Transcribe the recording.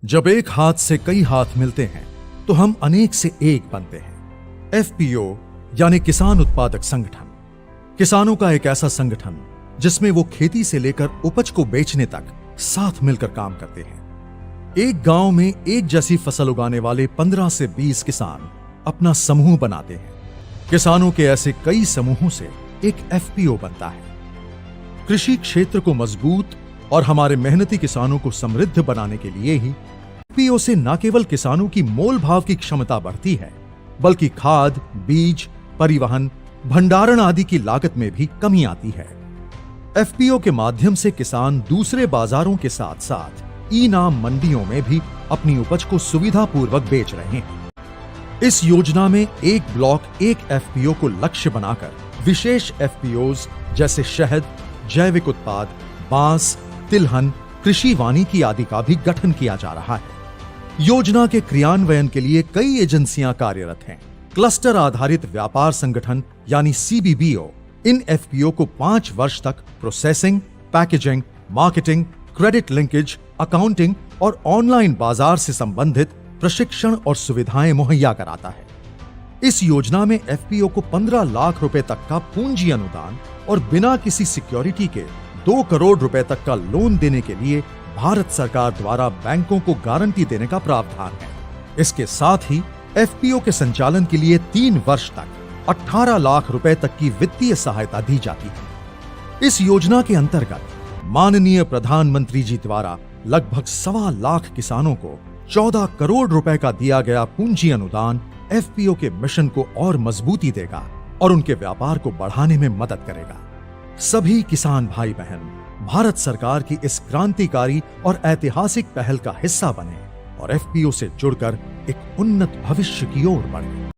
जब एक हाथ से कई हाथ मिलते हैं तो हम अनेक से एक बनते हैं। एफपीओ यानी किसान उत्पादक संगठन, किसानों का एक ऐसा संगठन जिसमें वो खेती से लेकर उपज को बेचने तक साथ मिलकर काम करते हैं। एक गांव में एक जैसी फसल उगाने वाले 15 से 20 किसान अपना समूह बनाते हैं। किसानों के ऐसे कई समूहों से एक एफपीओ बनता है। कृषि क्षेत्र को मजबूत और हमारे मेहनती किसानों को समृद्ध बनाने के लिए ही एफपीओ से न केवल किसानों की मोल भाव की क्षमता बढ़ती है, बल्कि खाद, बीज, परिवहन, भंडारण आदि की लागत में भी कमी आती है। एफपीओ के माध्यम से किसान दूसरे बाजारों के साथ साथ ई-नाम मंडियों में भी अपनी उपज को सुविधापूर्वक बेच रहे हैं। इस योजना में एक ब्लॉक एक एफपीओ को लक्ष्य बनाकर विशेष एफपीओज जैसे शहद, जैविक उत्पाद, बांस, तिलहन, कृषि वानिकी आदि का भी गठन किया जा रहा है। योजना के क्रियान्वयन के लिए कई एजेंसियां कार्यरत हैं। क्लस्टर आधारित व्यापार संगठन यानी सीबीबीओ इन एफपीओ को 5 वर्ष तक processing, packaging, marketing, credit linkage, accounting और ऑनलाइन बाजार से संबंधित प्रशिक्षण और सुविधाएं मुहैया कराता है। इस योजना में एफपीओ को 15 लाख रुपए तक का पूंजी अनुदान और बिना किसी सिक्योरिटी के 2 करोड़ रुपए तक का लोन देने के लिए भारत सरकार द्वारा बैंकों को गारंटी देने का प्रावधान है। इसके साथ ही एफपीओ के संचालन के लिए 3 वर्ष तक 18 लाख रुपए तक की वित्तीय सहायता दी जाती है। इस योजना के अंतर्गत माननीय प्रधानमंत्री जी द्वारा लगभग 1.25 लाख किसानों को 14 करोड़ रुपए का दिया गया पूंजी अनुदान एफपीओ के मिशन को और मजबूती देगा और उनके व्यापार को बढ़ाने में मदद करेगा। सभी किसान भाई बहन भारत सरकार की इस क्रांतिकारी और ऐतिहासिक पहल का हिस्सा बने और एफपीओ से जुड़कर एक उन्नत भविष्य की ओर बढ़े।